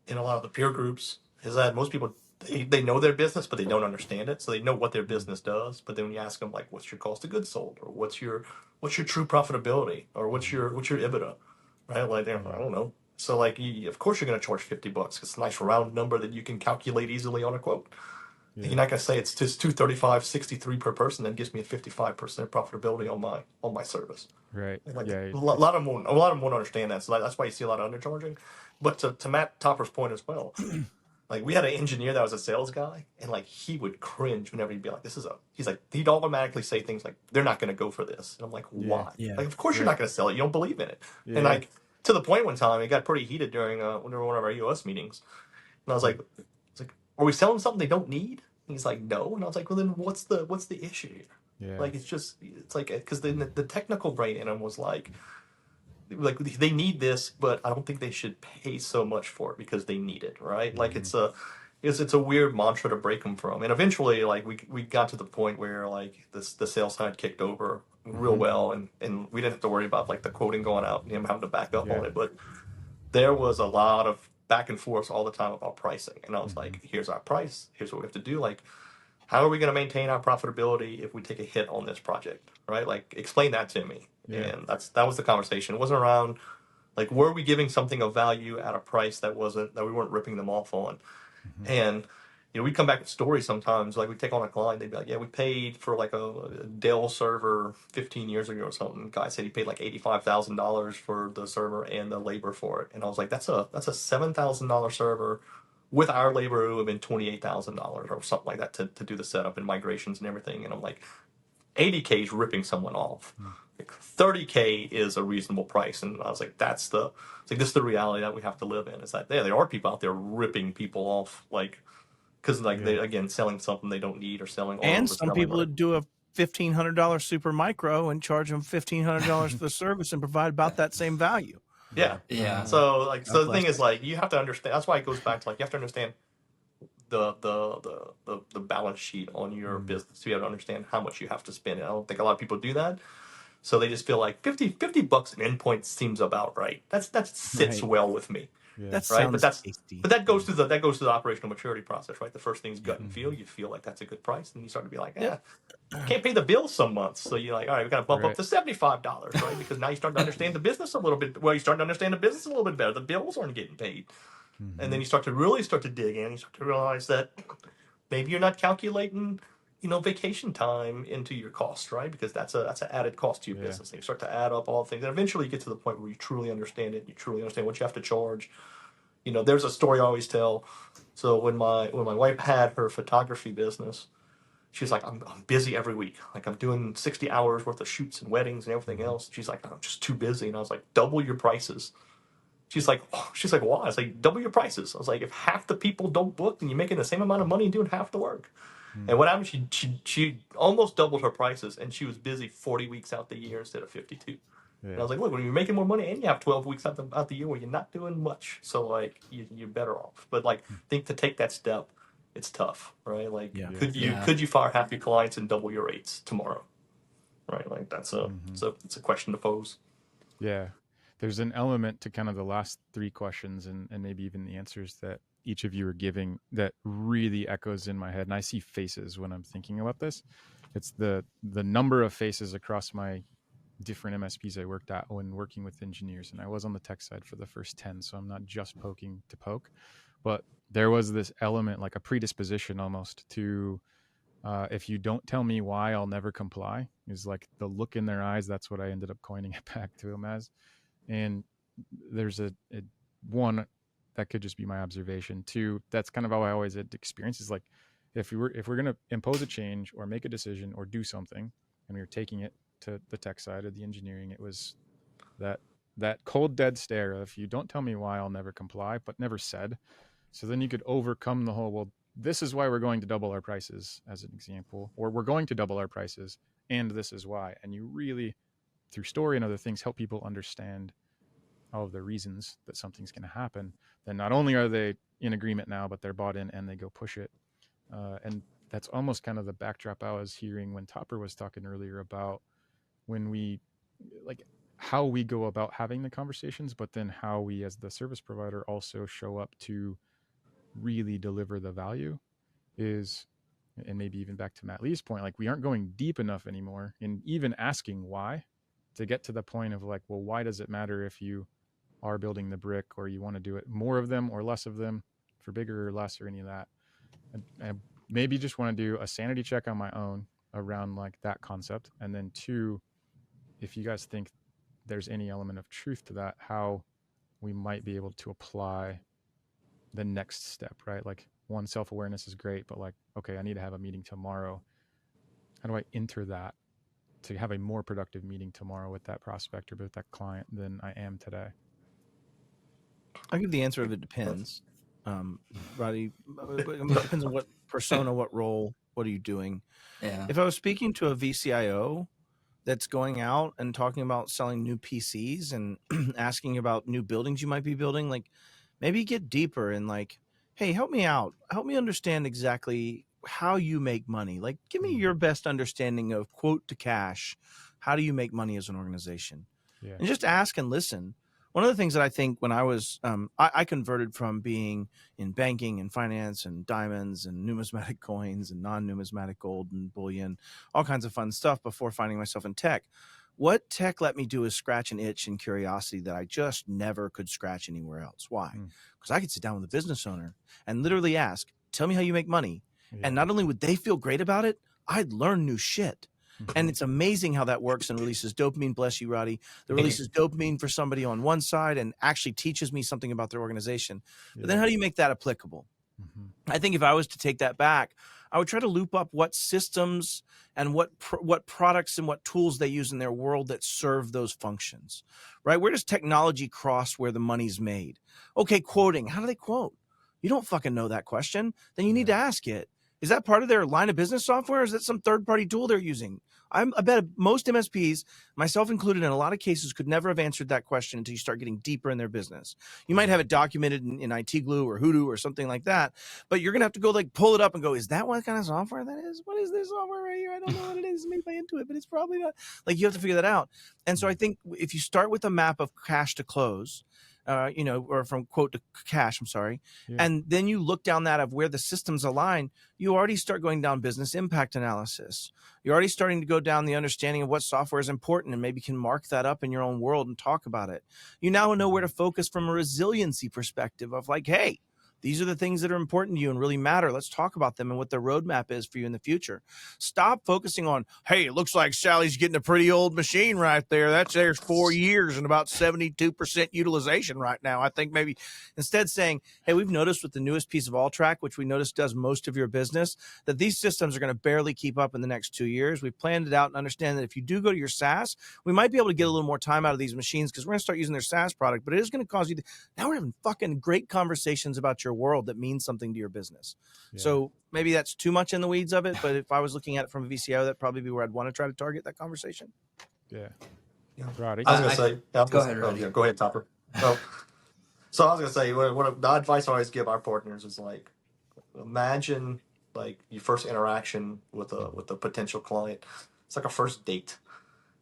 in a lot of the peer groups, is that most people, they know their business, but they don't understand it. So they know what their business does, but then when you ask them like, what's your cost of goods sold, or what's your true profitability, or what's your EBITDA, right? Like I don't know. So like, of course you're going to charge $50 because it's a nice round number that you can calculate easily on a quote. Yeah. You're not going to say it's just $235.63 per person that gives me a 55% profitability on my service. Right. Like a lot of them won't understand that. So that's why you see a lot of undercharging. But to Matt Topper's point as well, like we had an engineer that was a sales guy, and like he would cringe whenever he'd be like, he's like, he'd automatically say things like, they're not going to go for this. And I'm like, why? Yeah. Like, of course you're not going to sell it. You don't believe in it. And like, to the point one time it got pretty heated during one of our US meetings, and I was like, are we selling something they don't need? And he's like, no. And I was like, well, then what's the issue here? Yeah. Like, it's like, because the technical brain in him was like they need this, but I don't think they should pay so much for it because they need it, right? Like it's a weird mantra to break them from. And eventually, like we got to the point where like the sales side kicked over real well, and we didn't have to worry about like the quoting going out and him having to back up on it. But there was a lot of back and forth all the time about pricing, and I was like, here's our price, here's what we have to do, like how are we going to maintain our profitability if we take a hit on this project, right? Like explain that to me. And that was the conversation. It wasn't around like were we giving something of value at a price that we weren't ripping them off on. And we'd come back with stories sometimes, like we'd take on a client, they'd be like, yeah, we paid for like a Dell server 15 years ago or something. Guy said he paid like $85,000 for the server and the labor for it. And I was like, that's a $7,000 server. With our labor, it would have been $28,000 or something like that to do the setup and migrations and everything. And I'm like, 80K is ripping someone off. Like 30K is a reasonable price. And I was like, this is the reality that we have to live in. Is that there are people out there ripping people off, like, because they again selling something they don't need or selling. And some people would do a $1,500 super micro and charge them $1,500 for the service and provide about that same value. Yeah. So the thing is, like, you have to understand. That's why it goes back to like you have to understand the balance sheet on your business to be able to understand how much you have to spend. And I don't think a lot of people do that. So they just feel like $50 an endpoint seems about right. That sits well with me. That right? sounds tasty. But that goes through the operational maturity process, right? The first thing is gut and feel. You feel like that's a good price, and you start to be like, can't pay the bills some months. So you're like, all right, we got to bump up to $75, right? Because now you start to understand the business a little bit. Well, you start to understand the business a little bit better. The bills aren't getting paid, and then you start to dig in. You start to realize that maybe you're not calculating, vacation time into your cost, right? Because that's an added cost to your business. And you start to add up all the things, and eventually you get to the point where you truly understand it. You truly understand what you have to charge. There's a story I always tell. So when my wife had her photography business, she was like, I'm busy every week. Like I'm doing 60 hours worth of shoots and weddings and everything else. She's like, I'm just too busy. And I was like, double your prices. She's like, why? I was like, double your prices. I was like, if half the people don't book, then you're making the same amount of money doing half the work. And what happened? She almost doubled her prices, and she was busy 40 weeks out the year instead of 52. And I was like, look, when you're making more money and you have 12 weeks out the year where you're not doing much, so like you're better off. But like, think to take that step, it's tough, right? Like, could you fire half your clients and double your rates tomorrow, right? Like that's it's a question to pose. Yeah, there's an element to kind of the last three questions and maybe even the answers that each of you are giving that really echoes in my head, and I see faces when I'm thinking about this. It's the number of faces across my different MSPs I worked at when working with engineers, and I was on the tech side for the first 10, so I'm not just poking to poke, but there was this element, like a predisposition almost to if you don't tell me why, I'll never comply, is like the look in their eyes. That's what I ended up coining it back to them as. And there's a one that could just be my observation. Two, that's kind of how I always had experiences. Like if we're going to impose a change or make a decision or do something, and we were taking it to the tech side of the engineering, it was that cold dead stare of, if you don't tell me why, I'll never comply, but never said. So then you could overcome the whole, well, this is why we're going to double our prices, as an example, or we're going to double our prices, and this is why. And you really, through story and other things, help people understand all of the reasons that something's going to happen. Then not only are they in agreement now, but they're bought in and they go push it. And that's almost kind of the backdrop I was hearing when Topper was talking earlier about when we, like, how we go about having the conversations, but then how we as the service provider also show up to really deliver the value is, and maybe even back to Matt Lee's point, like we aren't going deep enough anymore in even asking why, to get to the point of like, well, why does it matter if you are building the brick or you want to do it more of them or less of them, for bigger or less or any of that. I maybe just want to do a sanity check on my own around like that concept. And then two, if you guys think there's any element of truth to that, how we might be able to apply the next step, right? Like one, self-awareness is great, but like, okay, I need to have a meeting tomorrow. How do I enter that to have a more productive meeting tomorrow with that prospect or with that client than I am today? I'll give the answer of it depends. Roddy, it depends on what persona, what role, what are you doing. Yeah. If I was speaking to a VCIO that's going out and talking about selling new PCs and asking about new buildings you might be building, like maybe get deeper and like, hey, help me out. Help me understand exactly how you make money. Like, give me your best understanding of quote to cash. How do you make money as an organization? Yeah. And just ask and listen. One of the things that I think when I was, I converted from being in banking and finance and diamonds and numismatic coins and non-numismatic gold and bullion, all kinds of fun stuff before finding myself in tech. What tech let me do is scratch an itch and curiosity that I just never could scratch anywhere else. Why? Because I could sit down with a business owner and literally ask, tell me how you make money. Yeah. And not only would they feel great about it, I'd learn new shit. And it's amazing how that works and releases dopamine. Bless you, Roddy. That releases dopamine for somebody on one side and actually teaches me something about their organization. But then how do you make that applicable? I think if I was to take that back, I would try to loop up what systems and what products and what tools they use in their world that serve those functions, right? Where does technology cross where the money's made? Okay, quoting. How do they quote? You don't fucking know that question. Then you need to ask it. Is that part of their line of business software? Or is that some third-party tool they're using? I bet most MSPs, myself included, in a lot of cases, could never have answered that question until you start getting deeper in their business. You might have it documented in IT Glue or Hoodoo or something like that, but you're gonna have to go like pull it up and go, is that what kind of software that is? What is this software right here? I don't know what it is. Maybe by Intuit, but it's probably not. Like you have to figure that out. And so I think if you start with a map of cash to close, or from quote to cash, I'm sorry. Yeah. And then you look down that of where the systems align, you already start going down business impact analysis. You're already starting to go down the understanding of what software is important and maybe can mark that up in your own world and talk about it. You now know where to focus from a resiliency perspective of like, hey, these are the things that are important to you and really matter. Let's talk about them and what the roadmap is for you in the future. Stop focusing on, hey, it looks like Sally's getting a pretty old machine right there. There's 4 years and about 72% utilization right now. I think maybe instead saying, hey, we've noticed with the newest piece of AllTrack, which we noticed does most of your business, that these systems are going to barely keep up in the next 2 years. We've planned it out and understand that if you do go to your SaaS, we might be able to get a little more time out of these machines because we're going to start using their SaaS product, but it is going to cause you to, now we're having fucking great conversations about your world that means something to your business. Yeah. So maybe that's too much in the weeds of it, but if I was looking at it from a VCO, that'd probably be where I'd want to try to target that conversation. Yeah. Roddy. I was going to say, go ahead, Roddy. Go ahead, Topper. So I was going to say, what the advice I always give our partners is like, imagine like your first interaction with a potential client. It's like a first date.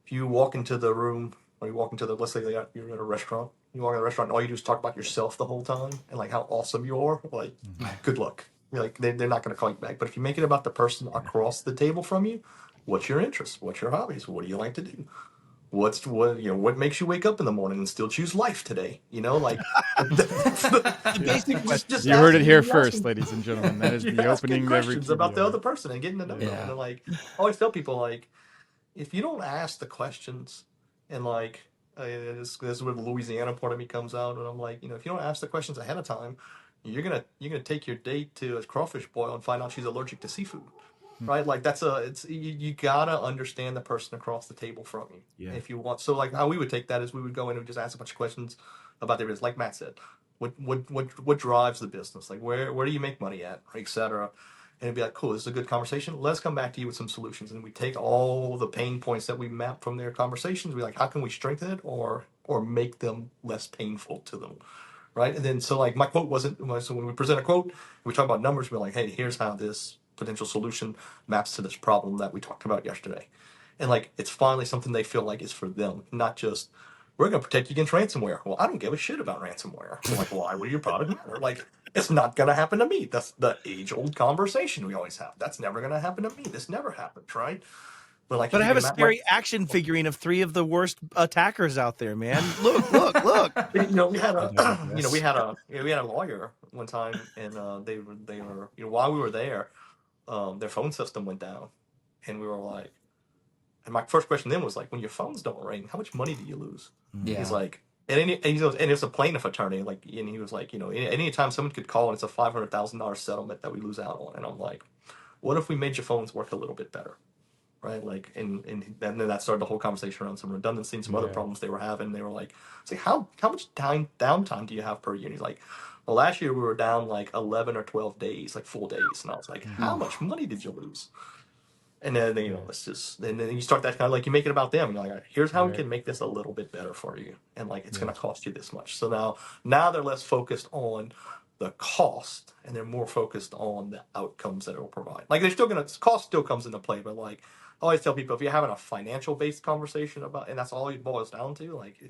If you walk into the room or you walk into let's say you're at a restaurant, you walk in a restaurant and all you do is talk about yourself the whole time and like how awesome you are, like good luck. You're like they're not going to call you back. But if you make it about the person across the table from you, what's your interests? What's your hobbies? What do you like to do? What makes you wake up in the morning and still choose life today? Like the basic. Just you heard it here first, ladies and gentlemen. That is the opening questions about the other person and getting to know them. And like I always tell people, like if you don't ask the questions, and like this is where the Louisiana part of me comes out, and I'm like, if you don't ask the questions ahead of time, you're gonna take your date to a crawfish boil and find out she's allergic to seafood. Right, like you gotta understand the person across the table from you. Yeah. If you want, so like how we would take that is we would go in and just ask a bunch of questions about their business, like Matt said, what drives the business, like where do you make money at, etc. And it'd be like, cool, this is a good conversation. Let's come back to you with some solutions, and we take all the pain points that we map from their conversations. We're like, how can we strengthen it or make them less painful to them, right? And then so like my quote wasn't so when we present a quote, we talk about numbers. We're like, hey, here's how this potential solution maps to this problem that we talked about yesterday. And like it's finally something they feel like is for them, not just we're going to protect you against ransomware. Well, I don't give a shit about ransomware. I'm like, why would your product matter? Like, it's not going to happen to me. That's the age-old conversation we always have. That's never going to happen to me. This never happens, right? But I have a scary action figurine of 3 of the worst attackers out there, man. Look. We had a lawyer one time, and they were while we were there, their phone system went down, and we were like, and my first question then was like, when your phones don't ring, how much money do you lose? Yeah. He's like, and it's a plaintiff attorney, like, and he was like, anytime someone could call and it's a $500,000 settlement that we lose out on, and I'm like, what if we made your phones work a little bit better? right? Like, and then that started the whole conversation around some redundancy and some other problems they were having. They were like, it's like, how much downtime do you have per year? And he's like, well, last year we were down like 11 or 12 days, like full days. And I was like, how much money did you lose? And then, it's just, and then you start that kind of like, you make it about them. You're like, all right, here's how we can make this a little bit better for you. And like, it's going to cost you this much. So now they're less focused on the cost and they're more focused on the outcomes that it will provide. Like, they're still going to, cost still comes into play, but like, I always tell people, if you're having a financial based conversation about, and that's all it boils down to, like,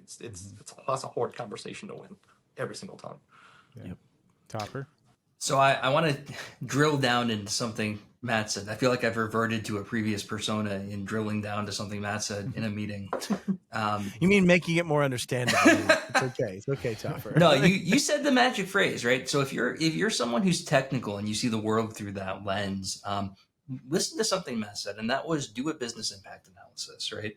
that's a hard conversation to win every single time. Yep. Topper. So I want to drill down into something Matt said. I feel like I've reverted to a previous persona in drilling down to something Matt said in a meeting. You mean making it more understandable? It's okay. It's okay, Topper. No, you said the magic phrase, right? So if you're someone who's technical and you see the world through that lens, listen to something Matt said, and that was do a business impact analysis, right?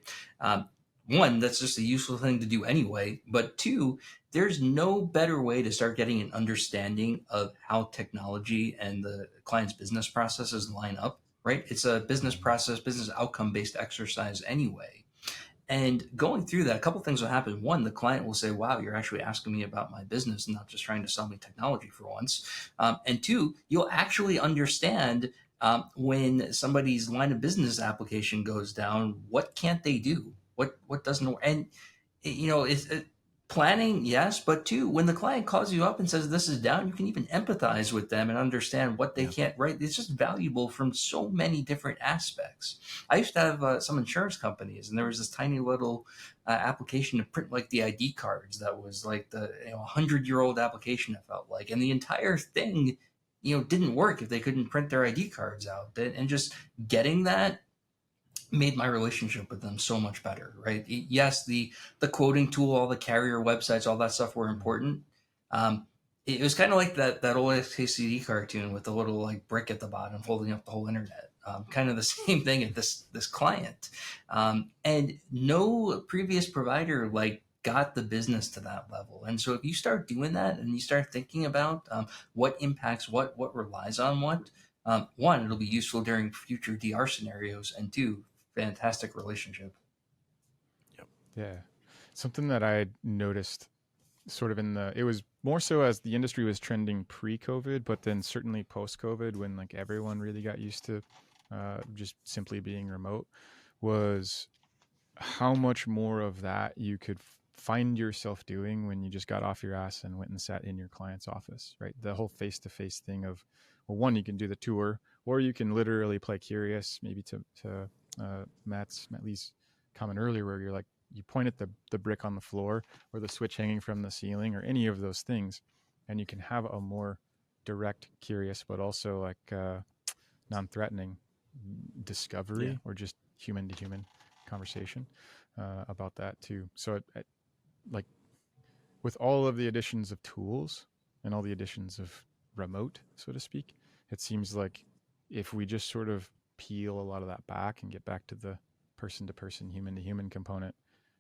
One, that's just a useful thing to do anyway. But two, there's no better way to start getting an understanding of how technology and the client's business processes line up, right? It's a business process, business outcome based exercise anyway. And going through that, a couple things will happen. One, the client will say, wow, you're actually asking me about my business and not just trying to sell me technology for once. And two, you'll actually understand when somebody's line of business application goes down, what can't they do? What doesn't work? And, it's planning, yes, but two, when the client calls you up and says this is down, you can even empathize with them and understand what they can't, right? It's just valuable from so many different aspects. I used to have some insurance companies, and there was this tiny little application to print like the ID cards that was like the 100-year-old application, it felt like. And the entire thing, didn't work if they couldn't print their ID cards out. And just getting that made my relationship with them so much better, right? Yes, the quoting tool, all the carrier websites, all that stuff were important. It was kind of like that old SKCD cartoon with the little like brick at the bottom holding up the whole internet. Kind of the same thing at this client. And no previous provider got the business to that level. And so if you start doing that and you start thinking about what impacts what relies on what, one, it'll be useful during future DR scenarios, and two, fantastic relationship. Yep. Yeah. Something that I noticed sort of it was more so as the industry was trending pre-COVID, but then certainly post-COVID when like everyone really got used to just simply being remote, was how much more of that you could find yourself doing when you just got off your ass and went and sat in your client's office, right? The whole face-to-face thing of, well, one, you can do the tour, or you can literally play curious, maybe to Matt Lee's comment earlier, where you're like, you point at the brick on the floor or the switch hanging from the ceiling or any of those things, and you can have a more direct, curious, but also like non-threatening discovery or just human to human conversation about that too. So like with all of the additions of tools and all the additions of remote, so to speak, it seems like if we just sort of peel a lot of that back and get back to the person to person, human to human component,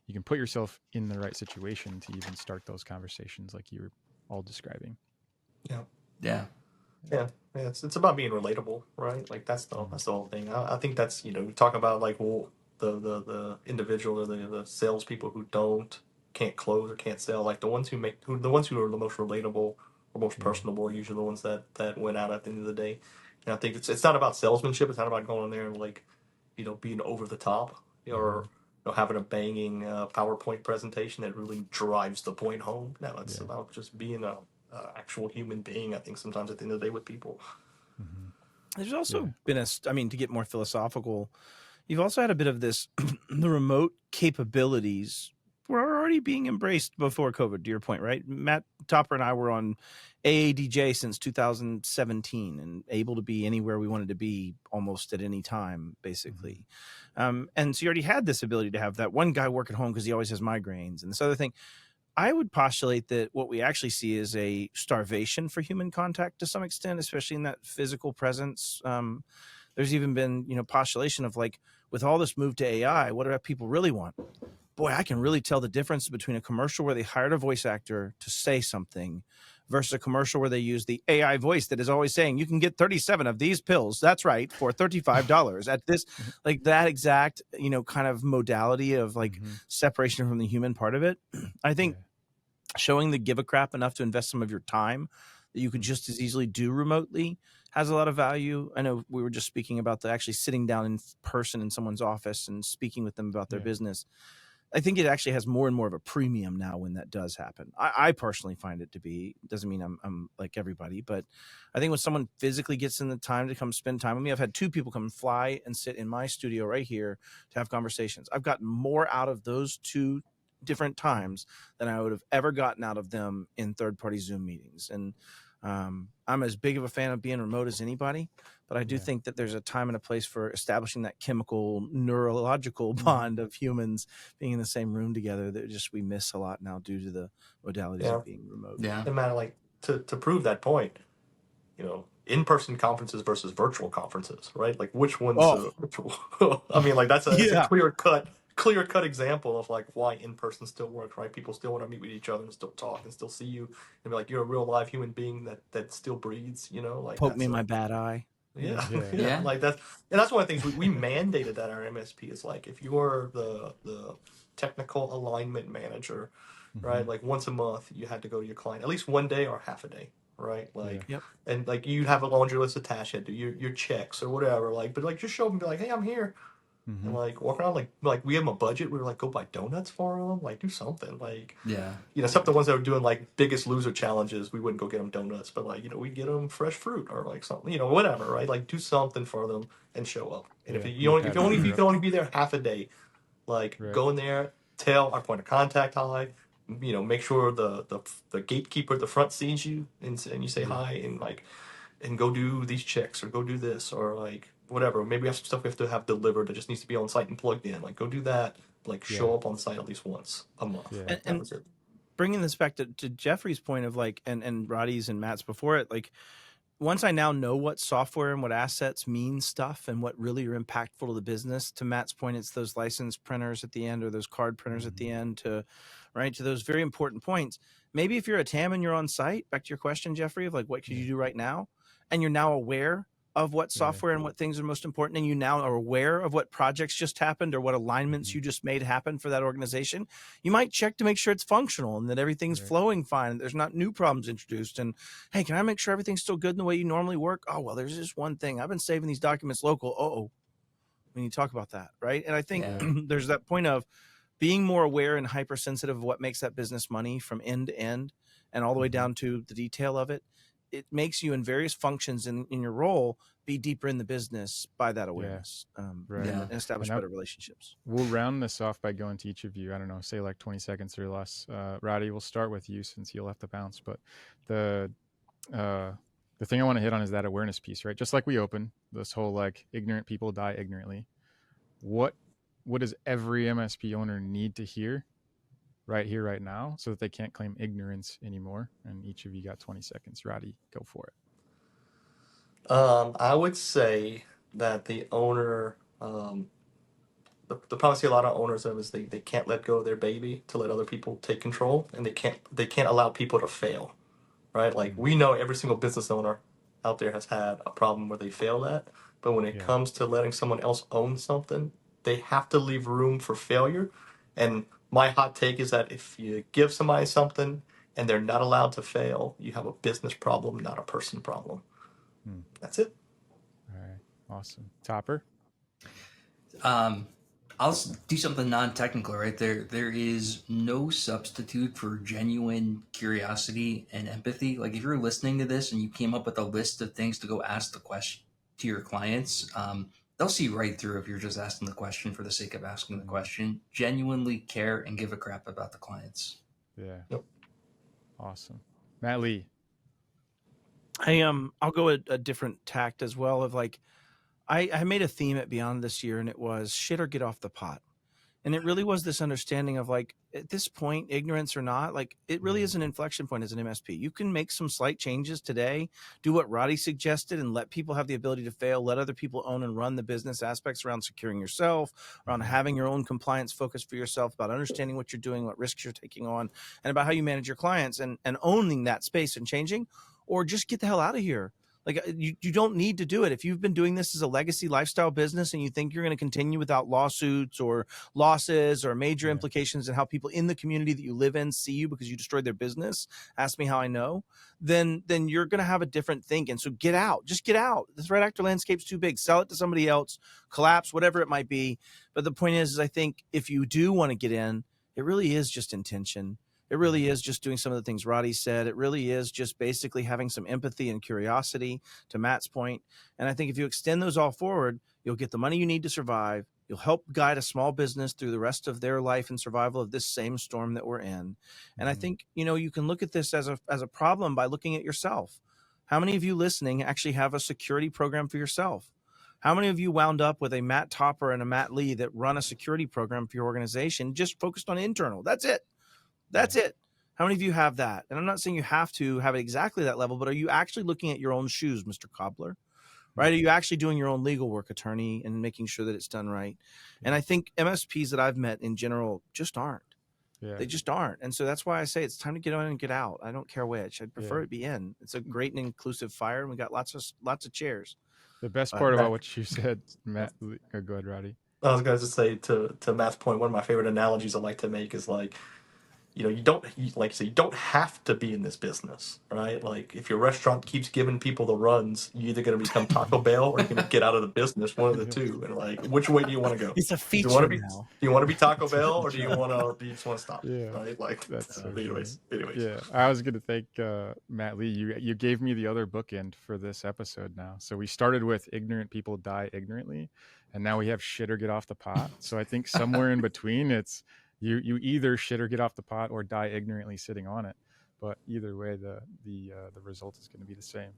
you can put yourself in the right situation to even start those conversations like you were all describing. Yeah. It's about being relatable, right? Like that's the whole thing. I think that's, we talk about like, well, the individual or the salespeople who can't close or can't sell, like the ones who are the most relatable or most personable are usually the ones that went out at the end of the day. And I think it's not about salesmanship. It's not about going in there and like, being over the top or having a banging PowerPoint presentation that really drives the point home. No, it's about just being a actual human being. I think sometimes at the end of the day with people. There's also been to get more philosophical, you've also had a bit of this, the remote capabilities were already being embraced before COVID, to your point, right? Matt Topper and I were on AADJ since 2017 and able to be anywhere we wanted to be almost at any time, basically. And so you already had this ability to have that one guy work at home because he always has migraines. And this other thing, I would postulate that what we actually see is a starvation for human contact to some extent, especially in that physical presence. There's even been, postulation of like, with all this move to AI, what do people really want? Boy, I can really tell the difference between a commercial where they hired a voice actor to say something versus a commercial where they use the AI voice that is always saying, you can get 37 of these pills. That's right. For $35 at this, like that exact, kind of modality of like separation from the human part of it. I think showing the give a crap enough to invest some of your time that you could just as easily do remotely has a lot of value. I know we were just speaking about the actually sitting down in person in someone's office and speaking with them about their business. I think it actually has more and more of a premium now when that does happen. I personally find it to be. Doesn't mean I'm like everybody, but I think when someone physically gets in the time to come spend time with me, I've had 2 people come fly and sit in my studio right here to have conversations. I've gotten more out of those 2 different times than I would have ever gotten out of them in third-party Zoom meetings. And I'm as big of a fan of being remote as anybody, but I do think that there's a time and a place for establishing that chemical neurological bond of humans being in the same room together that just we miss a lot now due to the modalities of being remote. Yeah. And man, like to prove that point, in-person conferences versus virtual conferences, right? Like which one's I mean, like that's a clear cut example of like why in-person still works, right? People still want to meet with each other and still talk and still see you and be like, you're a real live human being that still breathes, like Poke me in my bad eye. Yeah. Like that's one of the things we mandated at our MSP is like if you're the technical alignment manager, right? Like once a month you had to go to your client at least one day or half a day, right? Like and like you have a laundry list attached to your checks or whatever, but like just show them, be like, hey, I'm here. And like walk around like we have them a budget. We were like, go buy donuts for them, like do something, like except the ones that were doing like Biggest Loser challenges, we wouldn't go get them donuts, but like we get them fresh fruit or like something, whatever, right? Like do something for them and show up. And if you can only be there half a day, like go in there, tell our point of contact hi, make sure the gatekeeper at the front sees you and you say hi and like and go do these checks or go do this or like whatever. Maybe we have some stuff we have to have delivered that just needs to be on site and plugged in. Like go do that. Like show up on site at least once a month. That was it. Bringing this back to Jeffrey's point of like and Roddy's and Matt's before it, like once I now know what software and what assets mean stuff and what really are impactful to the business, to Matt's point, it's those license printers at the end or those card printers at the end to those very important points. Maybe if you're a TAM and you're on site, back to your question, Jeffrey, of like, what could you do right now? And you're now aware of what software and what things are most important, and you now are aware of what projects just happened or what alignments you just made happen for that organization, you might check to make sure it's functional and that everything's flowing fine and there's not new problems introduced. And hey, can I make sure everything's still good in the way you normally work? Oh, well, there's just one thing. I've been saving these documents local. We need to talk about that, right? And I think there's that point of being more aware and hypersensitive of what makes that business money from end to end and all the way down to the detail of it. It makes you in various functions in your role be deeper in the business by that awareness and establish better relationships. We'll round this off by going to each of you. I don't know, say like 20 seconds or less. Roddy, we'll start with you since you'll have to bounce. But the thing I want to hit on is that awareness piece, right? Just like we open this whole like ignorant people die ignorantly. What does every MSP owner need to hear right here, right now, so that they can't claim ignorance anymore? And each of you got 20 seconds. Roddy, go for it. I would say that the owner, the problem I see a lot of owners of is they can't let go of their baby to let other people take control, and they can't allow people to fail, right? Like we know every single business owner out there has had a problem where they failed at, but when it comes to letting someone else own something, they have to leave room for failure. And my hot take is that if you give somebody something and they're not allowed to fail, you have a business problem, not a person problem. That's it. All right. Awesome. Topper? I'll do something non-technical right there. There is no substitute for genuine curiosity and empathy. Like if you're listening to this and you came up with a list of things to go ask the question to your clients, they'll see right through if you're just asking the question for the sake of asking the question. Genuinely care and give a crap about the clients. Yeah. Yep. Awesome. Matt Lee. I'll go a different tact as well of like, I made a theme at Beyond this year, and it was shit or get off the pot. And it really was this understanding of like, at this point, ignorance or not, like it really is an inflection point as an MSP. You can make some slight changes today, do what Roddy suggested, and let people have the ability to fail, let other people own and run the business aspects around securing yourself, around having your own compliance focus for yourself, about understanding what you're doing, what risks you're taking on, and about how you manage your clients, and owning that space and changing, or just get the hell out of here. Like you don't need to do it. If you've been doing this as a legacy lifestyle business and you think you're going to continue without lawsuits or losses or major implications in how people in the community that you live in see you because you destroyed their business, ask me how I know, then you're going to have a different thinking. So get out, just get out. The threat actor landscape's too big. Sell it to somebody else, collapse, whatever it might be. But the point is I think if you do want to get in, it really is just intention. It really is just doing some of the things Roddy said. It really is just basically having some empathy and curiosity, to Matt's point. And I think if you extend those all forward, you'll get the money you need to survive. You'll help guide a small business through the rest of their life and survival of this same storm that we're in. And I think, you can look at this as a problem by looking at yourself. How many of you listening actually have a security program for yourself? How many of you wound up with a Matt Topper and a Matt Lee that run a security program for your organization just focused on internal? That's it. That's it. How many of you have that? And I'm not saying you have to have it exactly that level, but are you actually looking at your own shoes, Mr. Cobbler? Right? Are you actually doing your own legal work, attorney, and making sure that it's done right? And I think MSPs that I've met in general just aren't. They just aren't. And so that's why I say it's time to get on and get out. I don't care which. I'd prefer it be in. It's a great and inclusive fire, and we got lots of chairs. The best part about what you said, Matt, go ahead, Roddy. I was going to say to Matt's point, one of my favorite analogies I like to make is like, you don't you don't have to be in this business, right? Like if your restaurant keeps giving people the runs, you're either going to become Taco Bell or you're going to get out of the business, one of the two. And like, which way do you want to go? It's a feature now. Do you want to be Taco Bell or do you just want to stop? Yeah, right. Like that's so anyways. Yeah, I was going to thank Matt Lee. You gave me the other bookend for this episode now. So we started with ignorant people die ignorantly, and now we have shit or get off the pot. So I think somewhere in between, it's you either shit or get off the pot or die ignorantly sitting on it. But either way, the result is going to be the same.